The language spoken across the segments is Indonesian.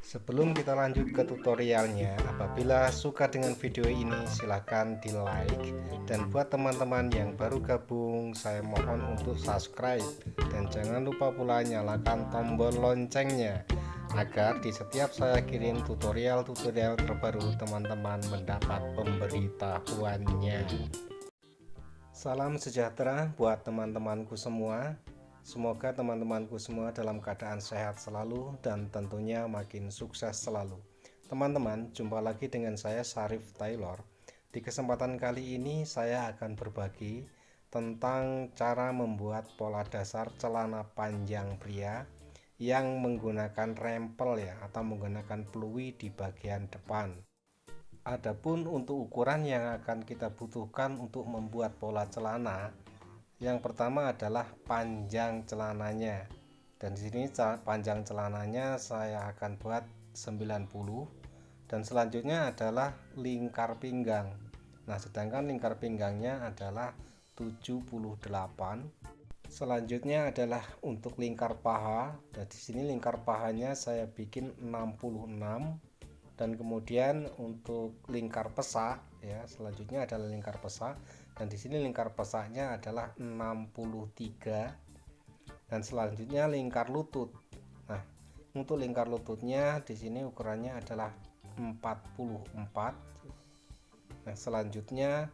Sebelum kita lanjut ke tutorialnya, apabila suka dengan video ini silahkan di like, dan buat teman-teman yang baru gabung saya mohon untuk subscribe, dan jangan lupa pula nyalakan tombol loncengnya agar di setiap saya kirim tutorial-tutorial terbaru teman-teman mendapat pemberitahuannya. Salam sejahtera buat teman-temanku semua. Semoga teman-temanku semua dalam keadaan sehat selalu dan tentunya makin sukses selalu. Teman-teman, jumpa lagi dengan saya Syarif Taylor. Di kesempatan kali ini saya akan berbagi tentang cara membuat pola dasar celana panjang pria yang menggunakan rempel ya, atau menggunakan peluit di bagian depan. Adapun untuk ukuran yang akan kita butuhkan untuk membuat pola celana, yang pertama adalah panjang celananya. Dan di sini panjang celananya saya akan buat 90, dan selanjutnya adalah lingkar pinggang. Nah, sedangkan lingkar pinggangnya adalah 78. Selanjutnya adalah untuk lingkar paha. Dan di sini lingkar pahanya saya bikin 66. Dan kemudian untuk lingkar pesak ya, selanjutnya adalah lingkar pesak, dan di sini lingkar pesaknya adalah 63. Dan selanjutnya lingkar lutut. Nah, untuk lingkar lututnya di sini ukurannya adalah 44. Nah, selanjutnya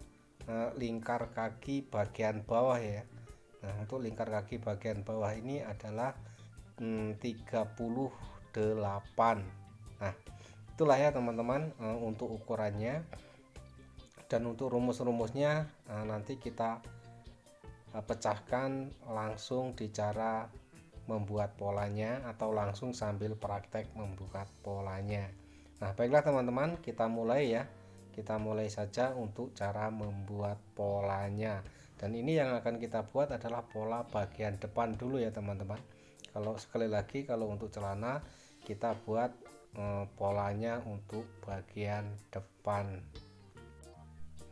lingkar kaki bagian bawah ya. Nah, untuk lingkar kaki bagian bawah ini adalah 38. Nah, itulah ya teman-teman untuk ukurannya. Dan untuk rumus-rumusnya nanti kita pecahkan langsung di cara membuat polanya, atau langsung sambil praktek membuat polanya. Nah, baiklah teman-teman, kita mulai ya. Kita mulai saja untuk cara membuat polanya. Dan ini yang akan kita buat adalah pola bagian depan dulu ya teman-teman. Kalau sekali lagi, kalau untuk celana kita buat polanya untuk bagian depan.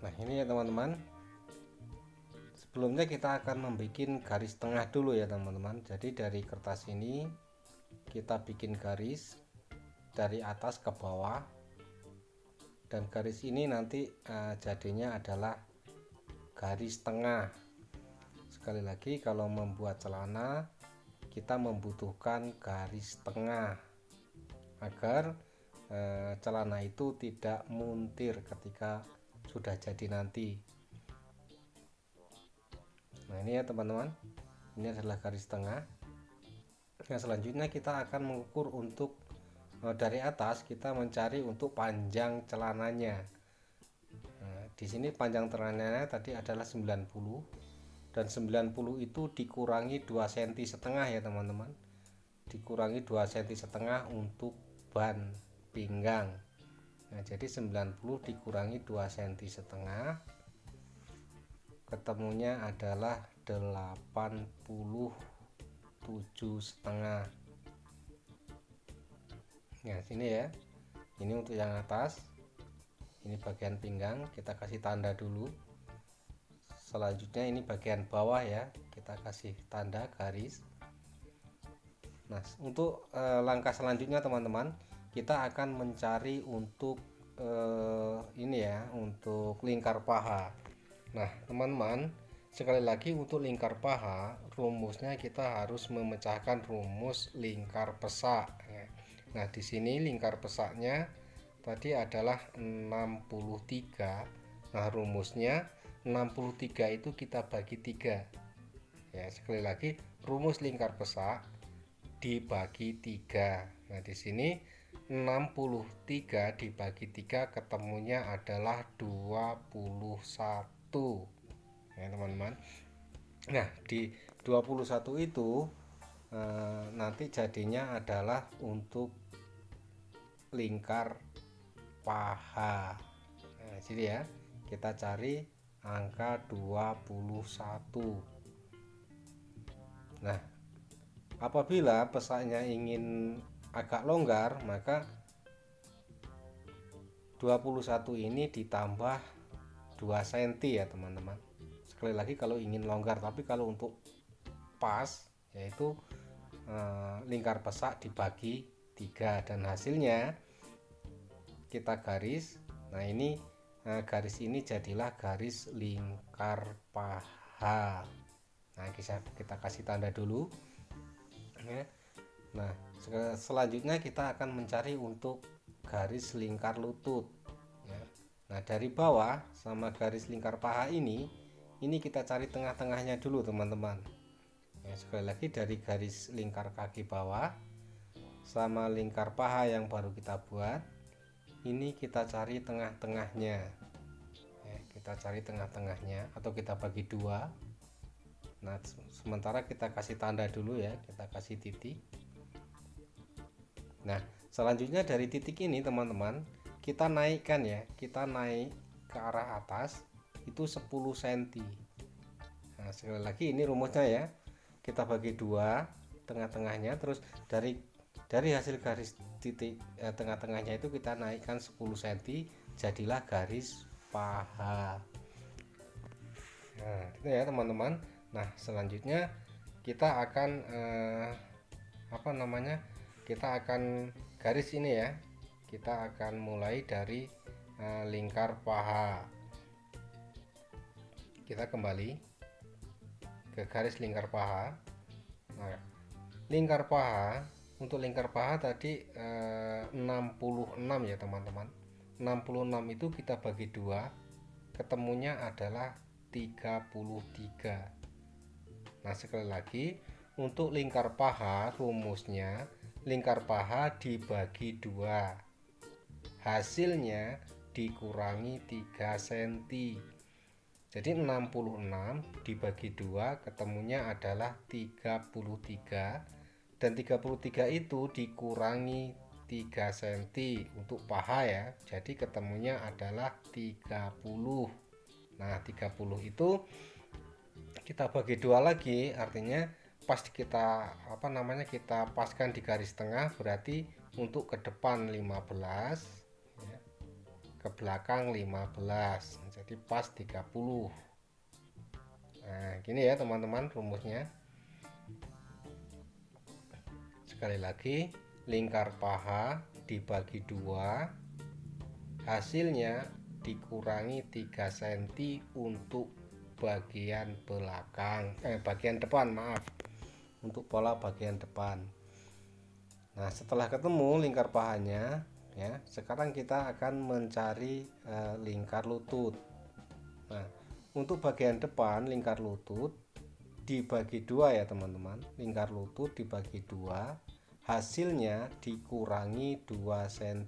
Nah, ini ya teman-teman. Sebelumnya kita akan membuat garis tengah dulu ya teman-teman. Jadi dari kertas ini kita bikin garis dari atas ke bawah, dan garis ini nanti jadinya adalah garis tengah. Sekali lagi, kalau membuat celana kita membutuhkan garis tengah agar celana itu tidak muntir ketika sudah jadi nanti. Nah, ini ya teman-teman, ini adalah garis tengah. Nah, selanjutnya kita akan mengukur untuk dari atas, kita mencari untuk panjang celananya. Nah, di sini panjang celananya tadi adalah 90, dan 90 itu dikurangi 2,5 cm ya teman-teman. Dikurangi 2,5 cm untuk ban pinggang. Nah, jadi 90 dikurangi 2,5 cm, ketemunya adalah 87,5. Nah, sini ya. Ini untuk yang atas. Ini bagian pinggang, kita kasih tanda dulu. Selanjutnya ini bagian bawah ya, kita kasih tanda garis. Nah, untuk langkah selanjutnya teman-teman, kita akan mencari untuk ini ya, untuk lingkar paha. Nah, teman-teman, sekali lagi untuk lingkar paha, rumusnya kita harus memecahkan rumus lingkar pesak ya. Nah, di sini lingkar pesaknya tadi adalah 63. Nah, rumusnya 63 itu kita bagi 3 ya. Sekali lagi, rumus lingkar pesak dibagi 3. Nah, di sini 63 dibagi 3 ketemunya adalah 21 ya teman-teman. Nah, di 21 itu nanti jadinya adalah untuk lingkar paha. Nah, sini ya, kita cari angka 21. Nah, apabila pesaknya ingin agak longgar, maka 21 ini ditambah 2 cm ya teman-teman. Sekali lagi, kalau ingin longgar, tapi kalau untuk pas yaitu lingkar pesak dibagi 3 dan hasilnya kita garis. Nah ini garis ini jadilah garis lingkar paha. Nah kita kasih tanda dulu ya. Nah selanjutnya kita akan mencari untuk garis lingkar lutut ya. Nah dari bawah sama garis lingkar paha ini kita cari tengah-tengahnya dulu teman-teman ya. Sekali lagi dari garis lingkar kaki bawah sama lingkar paha yang baru kita buat, ini kita cari tengah-tengahnya ya, kita cari tengah-tengahnya atau kita bagi dua. Nah sementara kita kasih tanda dulu ya, kita kasih titik. Nah selanjutnya dari titik ini teman-teman kita naikkan ya, kita naik ke arah atas itu 10 cm. Nah sekali lagi ini rumusnya ya, kita bagi dua tengah-tengahnya, terus dari hasil garis titik tengah-tengahnya itu kita naikkan 10 cm, jadilah garis paha. Nah itu ya teman-teman. Nah selanjutnya kita akan kita akan garis ini ya, kita akan mulai dari lingkar paha. Kita kembali ke garis lingkar paha. Nah lingkar paha, untuk lingkar paha tadi 66 ya teman-teman. 66 itu kita bagi dua, ketemunya adalah 33. Nah sekali lagi untuk lingkar paha rumusnya lingkar paha dibagi dua, hasilnya dikurangi 3 cm. Jadi 66 dibagi 2 ketemunya adalah 33, dan 33 itu dikurangi 3 cm untuk paha ya, jadi ketemunya adalah 30. Nah 30 itu kita bagi dua lagi, artinya pas kita kita paskan di garis tengah, berarti untuk ke depan 15 ya, ke belakang 15, jadi pas 30. Nah gini ya teman-teman rumusnya. Sekali lagi lingkar paha dibagi dua, hasilnya dikurangi 3 cm untuk bagian belakang bagian depan, maaf, untuk pola bagian depan. Nah setelah ketemu lingkar pahanya ya, sekarang kita akan mencari lingkar lutut. Nah untuk bagian depan lingkar lutut dibagi dua ya teman-teman, lingkar lutut dibagi dua, hasilnya dikurangi 2 cm.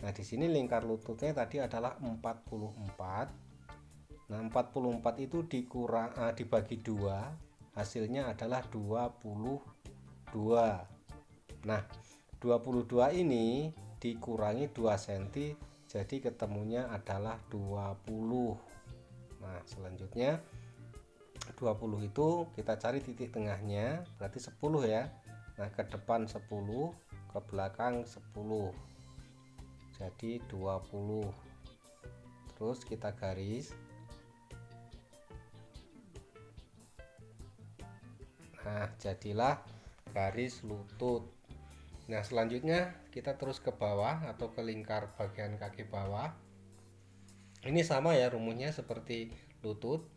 Nah di sini lingkar lututnya tadi adalah 44. Nah 44 itu dibagi dua, hasilnya adalah 22. Nah 22 ini dikurangi 2 cm, jadi ketemunya adalah 20. Nah selanjutnya 20 itu kita cari titik tengahnya, berarti 10 ya. Nah ke depan 10, ke belakang 10, jadi 20. Terus kita garis. Nah jadilah garis lutut. Nah selanjutnya kita terus ke bawah atau ke lingkar bagian kaki bawah. Ini sama ya rumusnya seperti lutut.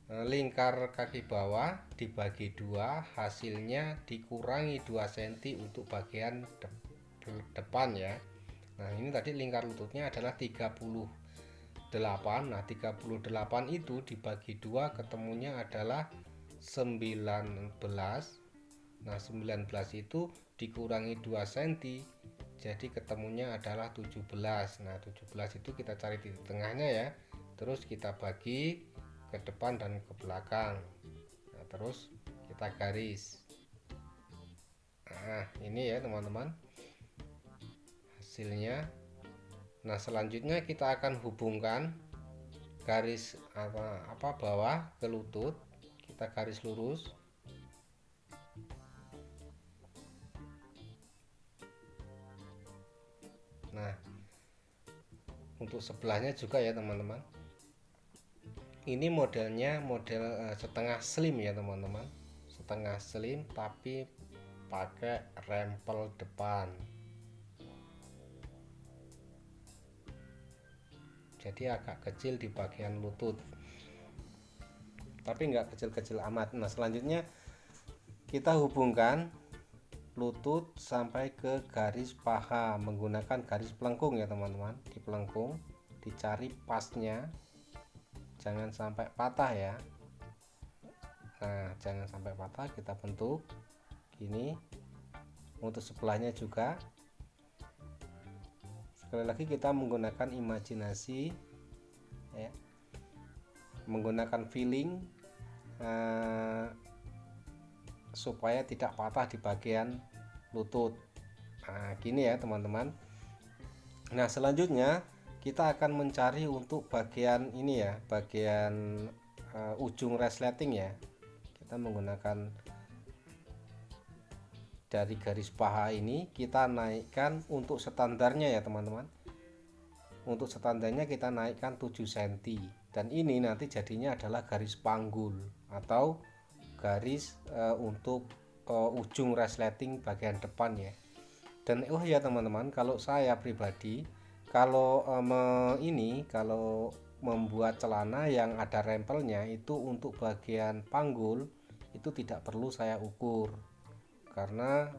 Lingkar kaki bawah dibagi dua, hasilnya dikurangi 2 cm untuk bagian depan ya. Nah ini tadi lingkar lututnya adalah 38. Nah 38 itu dibagi dua, ketemunya adalah 19. Nah 19 itu dikurangi 2 cm, jadi ketemunya adalah 17. Nah 17 itu kita cari titik tengahnya ya, terus kita bagi ke depan dan ke belakang. Nah terus kita garis. Nah ini ya teman-teman hasilnya. Nah selanjutnya kita akan hubungkan garis bawah ke lutut, kita garis lurus. Nah untuk sebelahnya juga ya teman-teman, ini modelnya model setengah slim ya teman-teman, setengah slim tapi pakai rempel depan. Jadi agak kecil di bagian lutut, tapi nggak kecil-kecil amat. Nah, selanjutnya kita hubungkan lutut sampai ke garis paha menggunakan garis pelengkung ya teman-teman. Di pelengkung dicari pasnya, jangan sampai patah ya. Nah, jangan sampai patah, kita bentuk gini. Untuk sebelahnya juga sekali lagi kita menggunakan imajinasi ya, menggunakan feeling supaya tidak patah di bagian lutut. Nah, gini ya teman-teman. Nah, selanjutnya kita akan mencari untuk bagian ini ya, bagian ujung resleting ya. Kita menggunakan dari garis paha ini, kita naikkan untuk standarnya ya teman-teman. Untuk standarnya kita naikkan 7 cm, dan ini nanti jadinya adalah garis panggul atau garis untuk ujung resleting bagian depan ya. Dan oh ya teman-teman, kalau saya pribadi kalau kalau membuat celana yang ada rempelnya itu untuk bagian panggul itu tidak perlu saya ukur, karena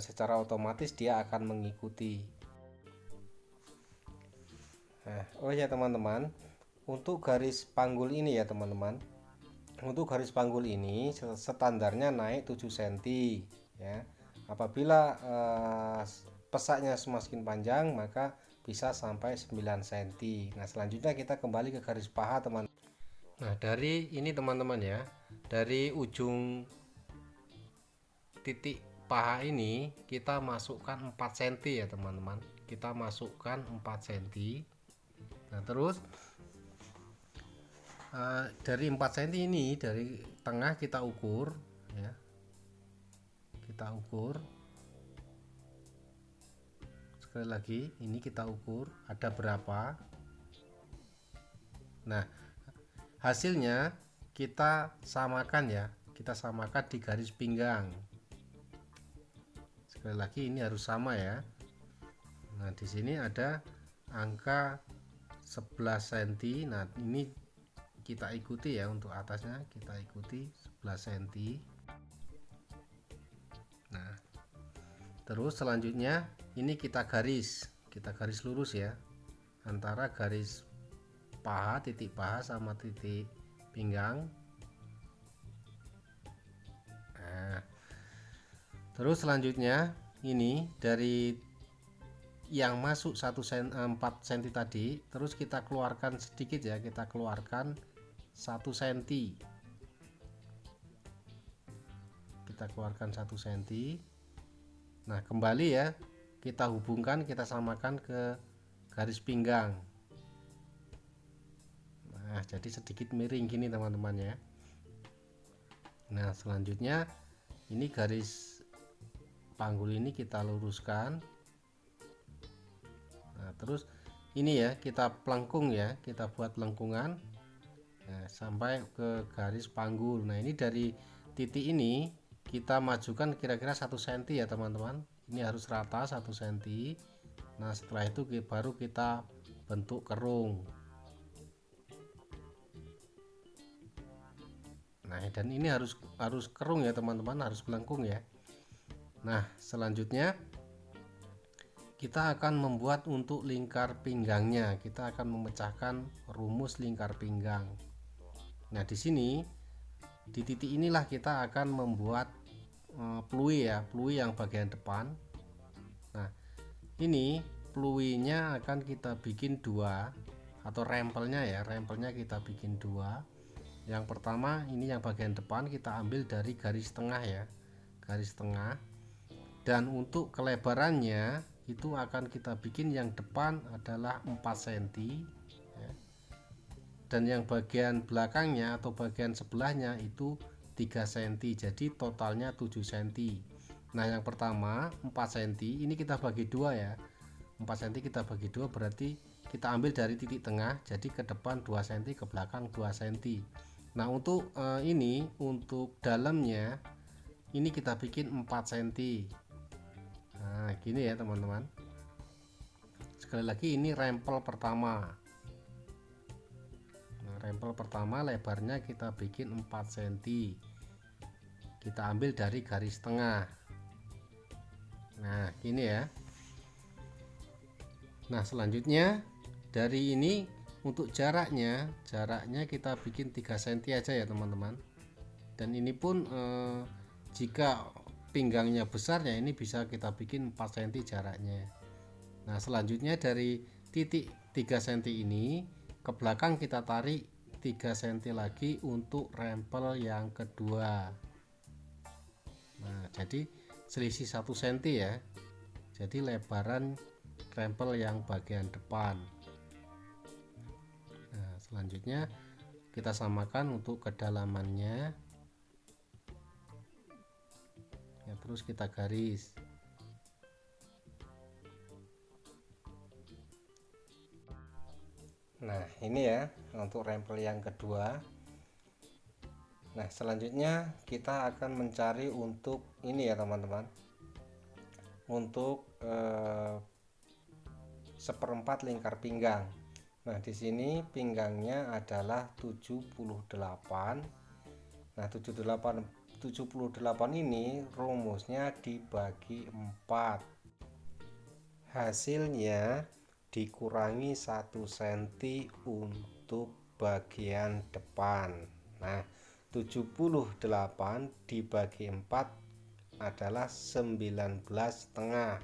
secara otomatis dia akan mengikuti. Nah, oh ya teman-teman, untuk garis panggul ini ya teman-teman, untuk garis panggul ini standarnya naik 7 cm ya. Apabila pesaknya semakin panjang maka bisa sampai 9 cm. Nah, selanjutnya kita kembali ke garis paha teman. Nah, dari ini teman-teman ya, dari ujung titik paha ini kita masukkan 4 cm ya teman-teman. Kita masukkan 4 cm. Nah, terus dari 4 cm ini dari tengah kita ukur ya. Kita ukur. Sekali lagi ini kita ukur ada berapa. Nah, hasilnya kita samakan ya. Kita samakan di garis pinggang. Sekali lagi ini harus sama ya. Nah, di sini ada angka 11 cm. Nah, ini kita ikuti ya, untuk atasnya kita ikuti 11 cm. Nah, terus selanjutnya ini kita garis lurus ya, antara garis paha, titik paha sama titik pinggang. Nah, terus selanjutnya ini dari yang masuk 4 cm tadi, terus kita keluarkan sedikit ya, kita keluarkan 1 cm. Kita keluarkan 1 cm. Nah, kembali ya, kita hubungkan, kita samakan ke garis pinggang. Nah, jadi sedikit miring gini teman-teman ya. Nah, selanjutnya ini garis panggul ini kita luruskan. Nah, terus ini ya kita pelengkung ya, kita buat lengkungan sampai ke garis panggul. Nah, ini dari titik ini kita majukan kira-kira 1 cm ya teman-teman. Ini harus rata 1 cm. Nah, setelah itu baru kita bentuk kerung. Nah, dan ini harus kerung ya teman-teman, harus melengkung ya. Nah, selanjutnya kita akan membuat untuk lingkar pinggangnya. Kita akan memecahkan rumus lingkar pinggang. Nah, di sini di titik inilah kita akan membuat pluwi ya, pluwi yang bagian depan. Nah, ini pluwinya akan kita bikin 2, atau rempelnya ya, rempelnya kita bikin 2. Yang pertama ini yang bagian depan kita ambil dari garis tengah ya, garis tengah. Dan untuk kelebarannya itu akan kita bikin yang depan adalah 4 cm ya. Dan yang bagian belakangnya atau bagian sebelahnya itu 3 cm, jadi totalnya 7 cm. Nah, yang pertama 4 cm ini kita bagi 2 ya, 4 cm kita bagi 2 berarti kita ambil dari titik tengah, jadi ke depan 2 cm, ke belakang 2 cm. Nah, untuk ini untuk dalamnya ini kita bikin 4 cm. Nah gini ya teman-teman. Sekali lagi ini rempel pertama. Nah, rempel pertama lebarnya kita bikin 4 cm. Kita ambil dari garis tengah. Nah gini ya. Nah selanjutnya dari ini untuk jaraknya kita bikin 3 cm aja ya teman-teman. Dan ini pun jika pinggangnya besarnya ini bisa kita bikin 4 cm jaraknya. Nah selanjutnya dari titik 3 cm ini ke belakang kita tarik 3 cm lagi untuk rempel yang kedua. Nah jadi selisih 1 cm ya. Jadi lebaran rempel yang bagian depan. Nah selanjutnya kita samakan untuk kedalamannya ya, terus kita garis. Nah ini ya untuk rempel yang kedua. Nah selanjutnya kita akan mencari untuk ini ya teman-teman, untuk seperempat lingkar pinggang. Nah di sini pinggangnya adalah 78. Nah 78 ini rumusnya dibagi 4, hasilnya dikurangi 1 cm untuk bagian depan. Nah 78 dibagi 4 adalah 19,5.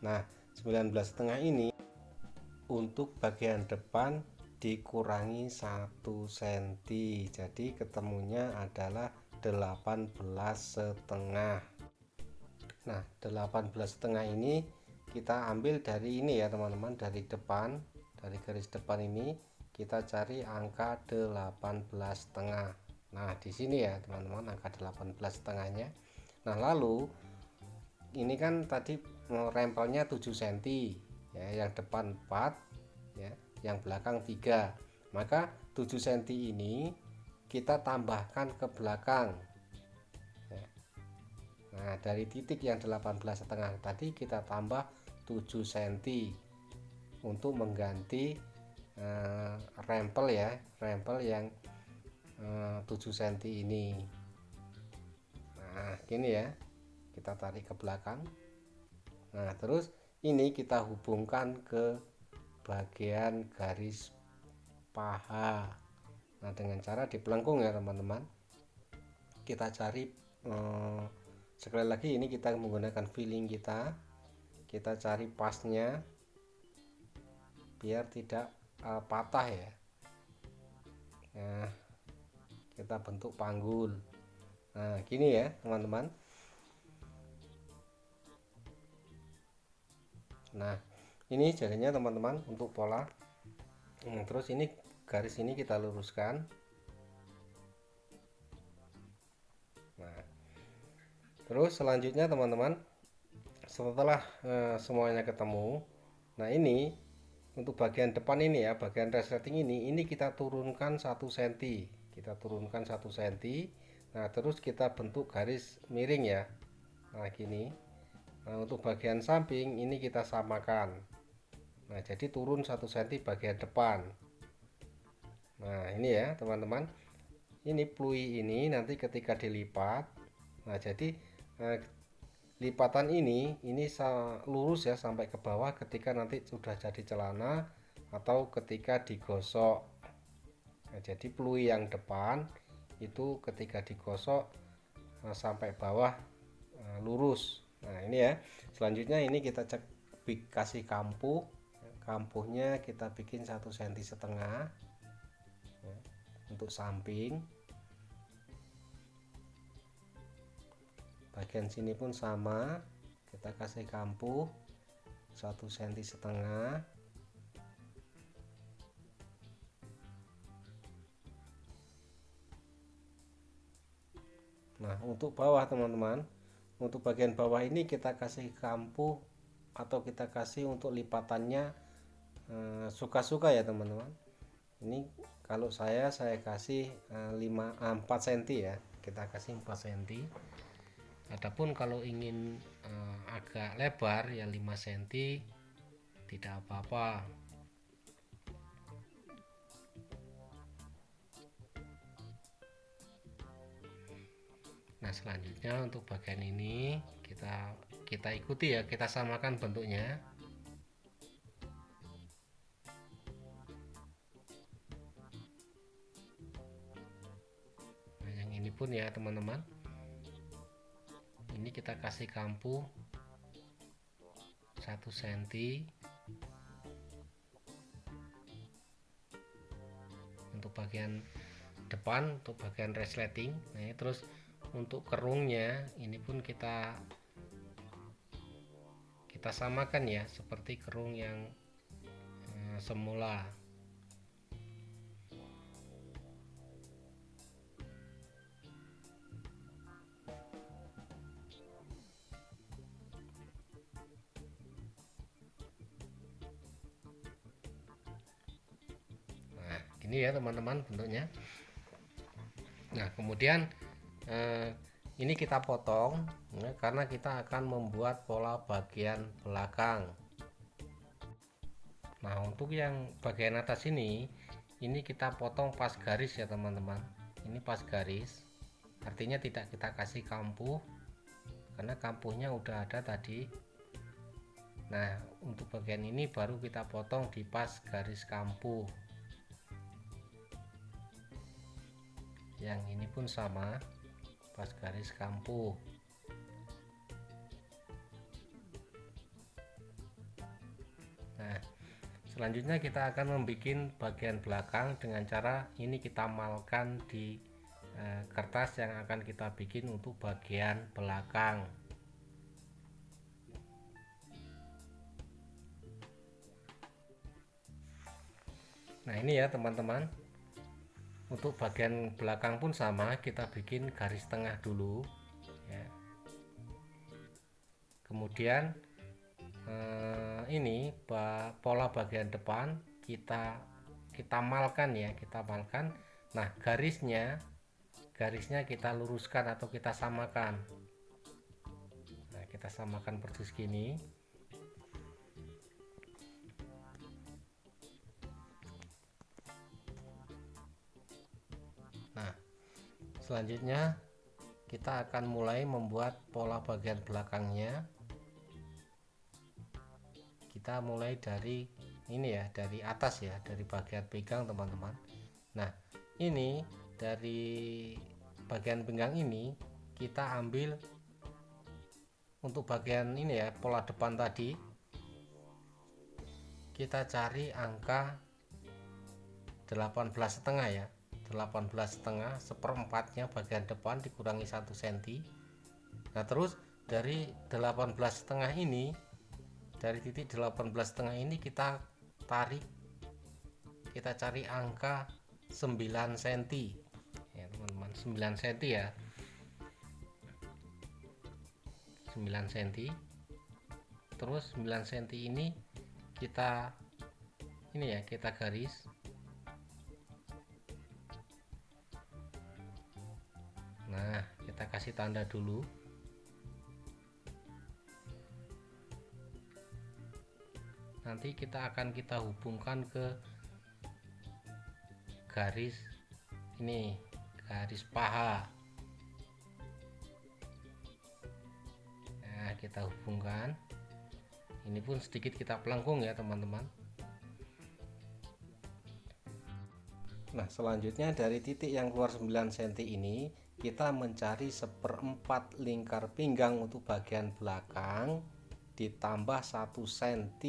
Nah 19,5 ini untuk bagian depan dikurangi 1 cm, jadi ketemunya adalah 18,5. Nah 18,5 ini kita ambil dari ini ya teman-teman, dari depan, dari garis depan ini kita cari angka 18,5. Nah di sini ya teman-teman angka 18,5-nya. Nah lalu ini kan tadi rempelnya 7 cm ya, yang depan 4 ya, yang belakang 3, maka 7 cm ini kita tambahkan ke belakang ya. Nah dari titik yang 18,5 tadi kita tambah 7 cm untuk mengganti rempel ya, rempel yang 7 cm ini. Nah gini ya, kita tarik ke belakang. Nah terus ini kita hubungkan ke bagian garis paha. Nah dengan cara dipelengkung ya teman-teman, kita cari sekali lagi ini kita menggunakan feeling kita cari pasnya biar tidak patah ya. Nah kita bentuk panggul. Nah gini ya teman-teman. Nah ini jadinya teman-teman untuk pola. Terus ini garis ini kita luruskan. Nah terus selanjutnya teman-teman, setelah semuanya ketemu, nah ini untuk bagian depan ini ya, bagian resleting ini kita turunkan 1 cm, kita turunkan 1 cm. Nah terus kita bentuk garis miring ya. Nah gini. Nah untuk bagian samping ini kita samakan. Nah jadi turun 1 cm bagian depan. Nah ini ya teman-teman, ini plui ini nanti ketika dilipat, nah jadi lipatan ini lurus ya sampai ke bawah ketika nanti sudah jadi celana atau ketika digosok. Nah, jadi plui yang depan itu ketika digosok sampai bawah lurus. Nah ini ya, selanjutnya ini kita cek kasih kampuhnya kita bikin 1,5 cm ya, untuk samping. Bagian sini pun sama, kita kasih kampuh 1,5 cm. Nah untuk bawah teman-teman, untuk bagian bawah ini kita kasih kampuh atau kita kasih untuk lipatannya suka-suka ya teman-teman. Ini kalau saya kasih 4 cm ya, kita kasih 4 cm. Adapun kalau ingin agak lebar ya 5 cm, tidak apa-apa. Nah, selanjutnya untuk bagian ini kita ikuti ya, kita samakan bentuknya. Nah, yang ini pun ya teman-teman, ini kita kasih kampu 1 cm untuk bagian depan, untuk bagian resleting. Nah, terus untuk kerungnya ini pun kita samakan ya, seperti kerung yang semula. Nah, ini ya teman-teman bentuknya. Nah, kemudian ini kita potong ya, karena kita akan membuat pola bagian belakang. Nah, untuk yang bagian atas ini kita potong pas garis ya teman-teman. Ini pas garis, artinya tidak kita kasih kampuh karena kampuhnya udah ada tadi. Nah, untuk bagian ini baru kita potong di pas garis kampuh. Yang ini pun sama, pas garis kampuh. Nah, selanjutnya kita akan membuat bagian belakang dengan cara ini kita malkan di kertas yang akan kita bikin untuk bagian belakang. Nah, ini ya teman-teman, untuk bagian belakang pun sama, kita bikin garis tengah dulu ya. Kemudian ini pola bagian depan kita malkan ya, kita malkan. Nah, garisnya kita luruskan atau kita samakan. Nah, kita samakan persis gini. Nah, selanjutnya kita akan mulai membuat pola bagian belakangnya. Kita mulai dari ini ya, dari atas ya, dari bagian pinggang teman-teman. Nah, ini dari bagian pinggang ini kita ambil untuk bagian ini ya, pola depan tadi. Kita cari angka 18,5 ya. 18,5 seperempatnya bagian depan dikurangi 1 cm. Nah, terus dari 18,5 ini, dari titik 18,5 ini kita tarik, kita cari angka 9 cm ya teman-teman, 9 cm ya, 9 cm. Terus 9 cm ini kita ini ya, kita garis. Nah, kita kasih tanda dulu. Nanti kita hubungkan ke garis ini, garis paha. Nah, kita hubungkan. Ini pun sedikit kita pelengkung ya teman-teman. Nah, selanjutnya dari titik yang keluar 9 cm ini kita mencari 1/4 lingkar pinggang untuk bagian belakang, ditambah 1 cm,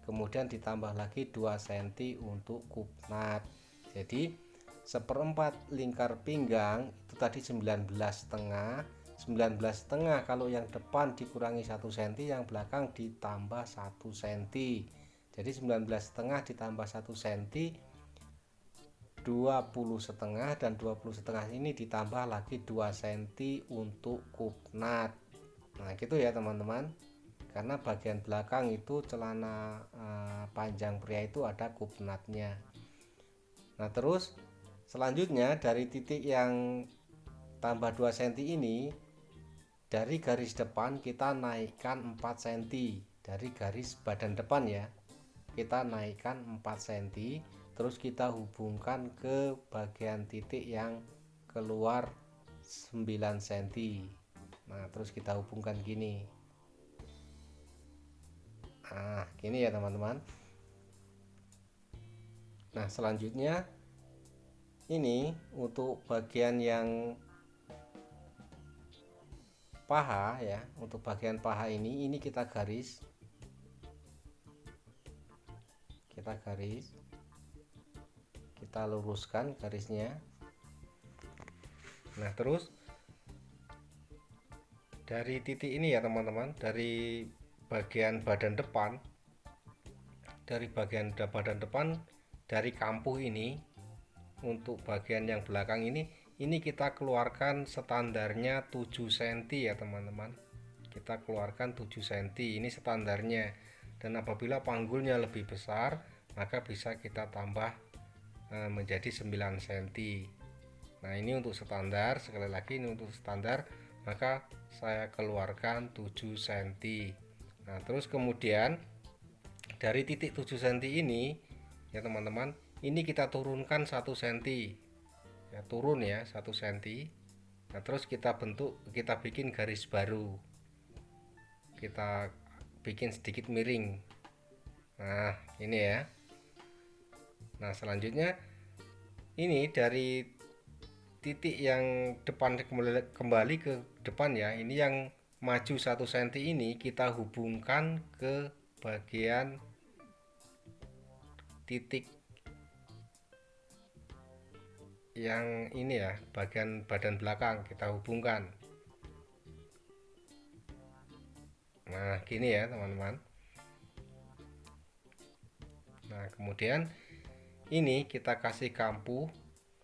kemudian ditambah lagi 2 cm untuk kupnat. Jadi 1/4 lingkar pinggang itu tadi 19,5. 19,5 kalau yang depan dikurangi 1 cm, yang belakang ditambah 1 cm. Jadi 19,5 ditambah 1 cm 20,5, dan 20,5 ini ditambah lagi 2 cm untuk kupnat. Nah, gitu ya teman-teman. Karena bagian belakang itu celana panjang pria itu ada kupnatnya. Nah, terus selanjutnya dari titik yang tambah 2 cm ini dari garis depan kita naikkan 4 cm, dari garis badan depan ya kita naikkan 4 cm, terus kita hubungkan ke bagian titik yang keluar 9 cm. Nah terus kita hubungkan gini. Nah gini ya teman-teman. Nah selanjutnya ini untuk bagian yang paha ya, untuk bagian paha ini kita garis, kita luruskan garisnya. Nah terus dari titik ini ya teman-teman, dari bagian badan depan, dari kampuh ini, untuk bagian yang belakang ini kita keluarkan standarnya 7 cm ya teman-teman. Kita keluarkan 7 cm, ini standarnya. Dan apabila panggulnya lebih besar, maka bisa kita tambah menjadi 9 cm. Nah ini untuk standar, sekali lagi ini untuk standar, maka saya keluarkan 7 cm. Nah terus kemudian dari titik 7 cm ini ya teman-teman, ini kita turunkan 1 cm ya, turun ya 1 cm. Nah terus kita bikin garis baru, kita bikin sedikit miring. Nah ini ya. Nah selanjutnya ini dari titik yang depan kembali ke depan ya, ini yang maju 1 cm ini kita hubungkan ke bagian titik yang ini ya, bagian badan belakang kita hubungkan. Nah gini ya teman-teman. Nah kemudian ini kita kasih kampuh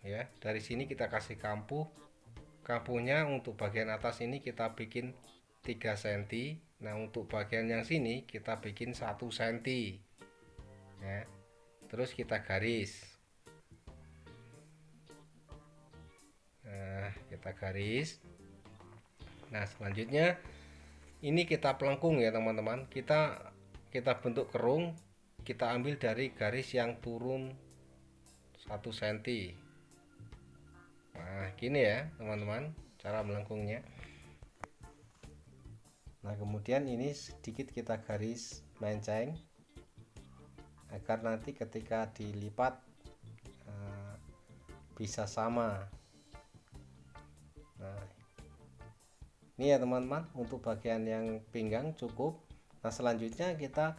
ya, dari sini kita kasih kampuhnya untuk bagian atas ini kita bikin 3 cm. Nah untuk bagian yang sini kita bikin 1 cm ya, terus kita garis. Nah kita garis. Nah selanjutnya ini kita pelengkung ya teman-teman, kita bentuk kerung, kita ambil dari garis yang turun 1 cm. Nah gini ya teman-teman cara melengkungnya. Nah kemudian ini sedikit kita garis menceng agar nanti ketika dilipat bisa sama. Nah ini ya teman-teman untuk bagian yang pinggang cukup. Nah selanjutnya kita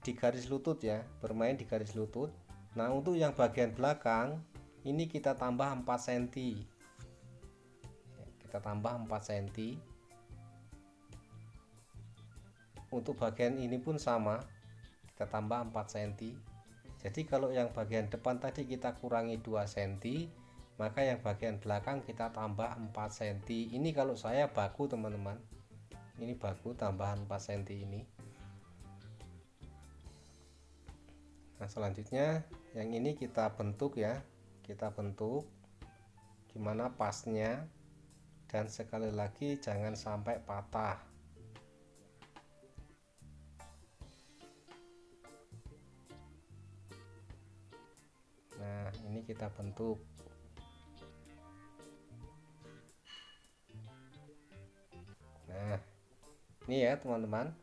di garis lutut ya, bermain di garis lutut. Nah untuk yang bagian belakang ini kita tambah 4 cm, kita tambah 4 cm. Untuk bagian ini pun sama, kita tambah 4 cm. Jadi kalau yang bagian depan tadi kita kurangi 2 cm, maka yang bagian belakang kita tambah 4 cm. Ini kalau saya baku teman-teman, ini baku tambahan 4 cm ini. Nah selanjutnya yang ini kita bentuk ya, kita bentuk gimana pasnya, dan sekali lagi jangan sampai patah. Nah ini kita bentuk. Nah ini ya teman-teman.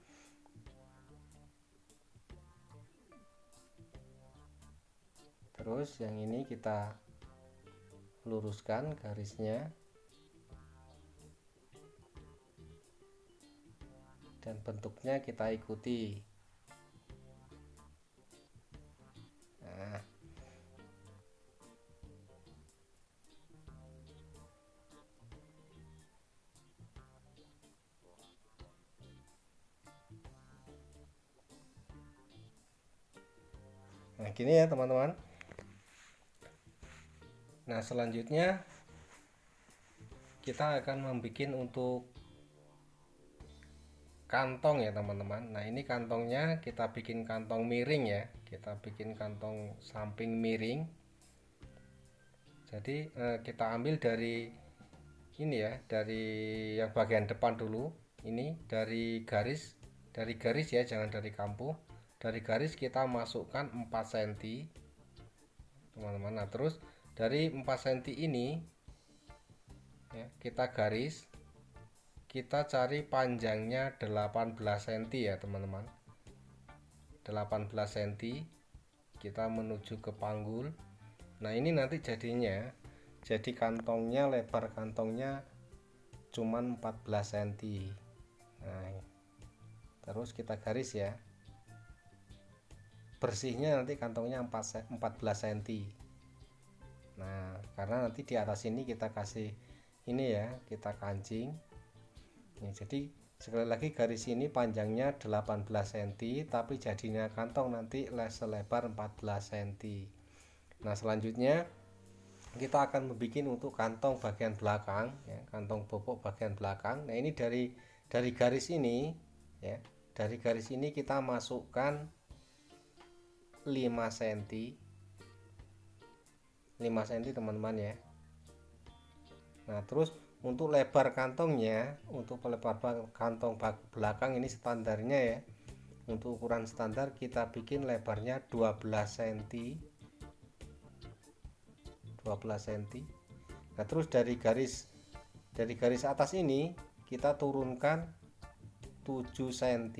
Terus yang ini kita luruskan garisnya dan bentuknya kita ikuti. Nah gini ya teman-teman. Nah selanjutnya kita akan membuat untuk kantong ya teman-teman. Nah ini kantongnya kita bikin kantong miring ya, kita bikin kantong samping miring. Jadi kita ambil dari ini ya, dari yang bagian depan dulu. Ini dari garis ya, jangan dari kampuh. Dari garis kita masukkan 4 cm teman-teman. Nah terus dari 4 cm ini ya, kita garis, kita cari panjangnya 18 cm ya teman-teman. 18 cm kita menuju ke panggul. Nah ini nanti jadinya, jadi kantongnya, lebar kantongnya cuman 14 cm. Nah terus kita garis ya, bersihnya nanti kantongnya 14 cm. Nah karena nanti di atas ini kita kasih ini ya, kita kancing. Nah, jadi sekali lagi garis ini panjangnya 18 cm, tapi jadinya kantong nanti selebar 14 cm. Nah selanjutnya kita akan membuat untuk kantong bagian belakang ya, kantong bobok bagian belakang. Nah ini dari garis ini ya, dari garis ini kita masukkan 5 cm teman-teman ya. Nah terus untuk lebar kantongnya, untuk lebar kantong belakang ini standarnya ya, untuk ukuran standar kita bikin lebarnya 12 cm. Nah terus dari garis atas ini kita turunkan 7 cm.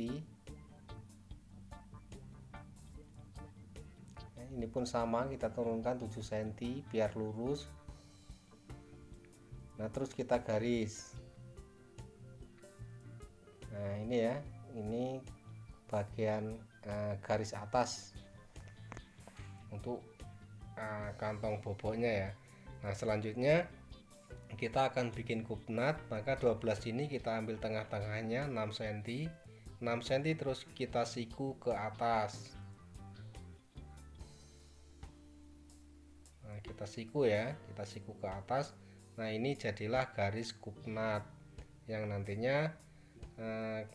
Nah, ini pun sama, kita turunkan 7 cm biar lurus. Nah terus kita garis. Nah ini ya, ini bagian garis atas untuk kantong boboknya ya. Nah selanjutnya kita akan bikin kupnat, maka 12 ini kita ambil tengah-tengahnya 6 cm. 6 cm terus kita siku ke atas. Nah kita siku ya, kita siku ke atas. Nah ini jadilah garis kupnat yang nantinya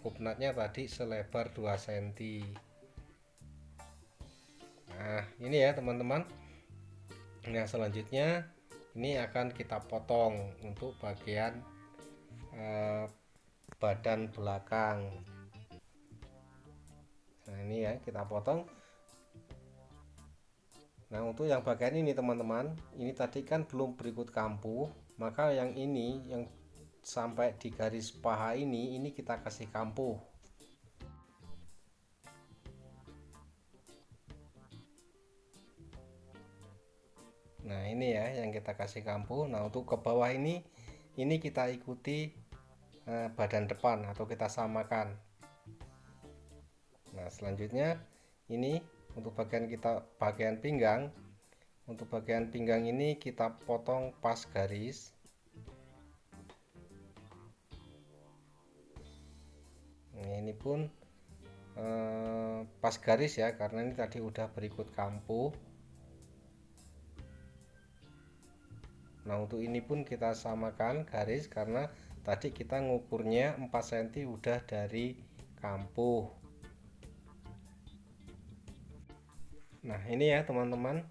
kupnatnya tadi selebar 2 cm. Nah ini ya teman-teman. Nah selanjutnya ini akan kita potong untuk bagian badan belakang. Nah ini ya kita potong. Nah untuk yang bagian ini teman-teman, ini tadi kan belum berikut kampuh, maka yang ini yang sampai di garis paha ini kita kasih kampuh. Nah ini ya yang kita kasih kampuh. Nah untuk ke bawah ini kita ikuti badan depan atau kita samakan. Nah selanjutnya ini untuk bagian pinggang. Untuk bagian pinggang ini kita potong pas garis. Nah, ini pun pas garis ya, karena ini tadi udah berikut kampuh. Nah untuk ini pun kita samakan garis karena tadi kita ngukurnya 4 cm udah dari kampuh. Nah ini ya teman-teman,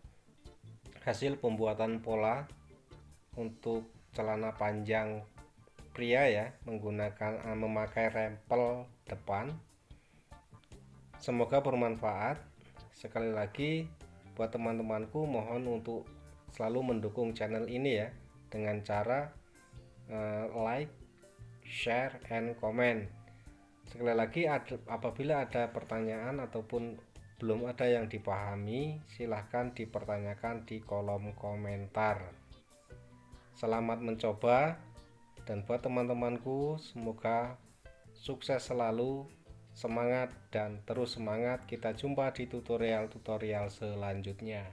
hasil pembuatan pola untuk celana panjang pria ya, memakai rempel depan. Semoga bermanfaat. Sekali lagi buat teman-temanku, mohon untuk selalu mendukung channel ini ya, dengan cara like, share, and comment. Sekali lagi apabila ada pertanyaan ataupun belum ada yang dipahami, silahkan dipertanyakan di kolom komentar. Selamat mencoba, dan buat teman-temanku semoga sukses selalu, semangat dan terus semangat. Kita jumpa di tutorial-tutorial selanjutnya.